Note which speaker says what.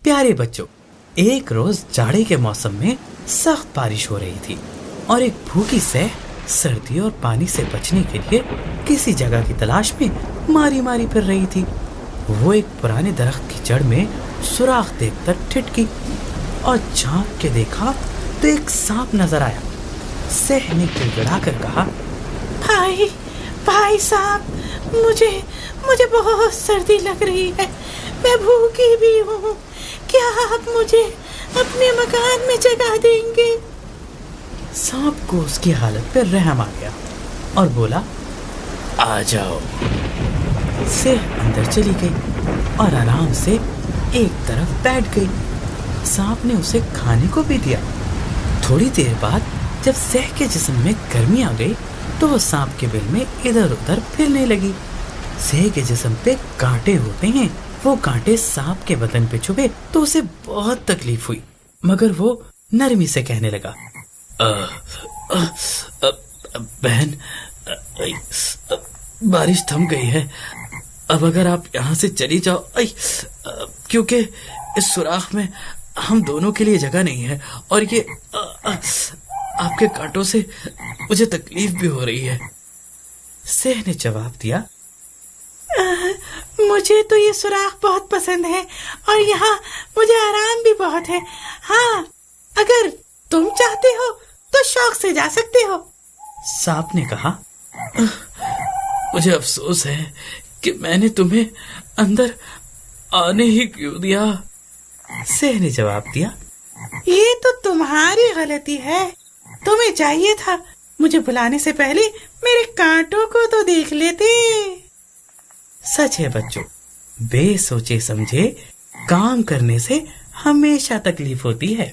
Speaker 1: प्यारे बच्चों, एक रोज जाड़े के मौसम में सख्त बारिश हो रही थी और एक भूखी सैह सर्दी और पानी से बचने के लिए किसी जगह की तलाश में मारी मारी फिर रही थी। वो एक पुराने दरख्त की जड़ में सुराख देखकर ठिठकी और झांक के देखा तो एक सांप नजर आया। सैह ने गिड़गिड़ा कर कहा,
Speaker 2: भाई साहब, मुझे बहुत सर्दी लग रही है, मैं भूखी भी हूँ, क्या आप मुझे अपने मकान में जगह देंगे?
Speaker 1: सांप को उसकी हालत पर रहम आ गया और बोला, आ जाओ। सैह अंदर चली गई और आराम से एक तरफ बैठ गई। सांप ने उसे खाने को भी दिया। थोड़ी देर बाद जब सैह के जिस्म में गर्मी आ गई तो वो सांप के बिल में इधर उधर फिरने लगी। सैह के जिस्म पे कांटे होते हैं, वो कांटे सांप के बदन पे चुभे तो उसे बहुत तकलीफ हुई, मगर वो नरमी से कहने लगा, बहन, बारिश थम गई है, अब अगर आप यहाँ से चली जाओ, क्योंकि इस सुराख में हम दोनों के लिए जगह नहीं है और ये आपके कांटों से मुझे तकलीफ भी हो रही है। सैह ने जवाब दिया,
Speaker 2: मुझे तो ये सुराख बहुत पसंद है और यहाँ मुझे आराम भी बहुत है। हाँ, अगर तुम चाहते हो तो शौक से जा सकते हो।
Speaker 1: सांप ने कहा, मुझे अफसोस है कि मैंने तुम्हें अंदर आने ही क्यों दिया। सैह ने जवाब दिया,
Speaker 2: ये तो तुम्हारी गलती है, तुम्हें चाहिए था मुझे बुलाने से पहले मेरे कांटों को तो देख लेते।
Speaker 1: सच है बच्चों, बेसोचे समझे काम करने से हमेशा तकलीफ होती है।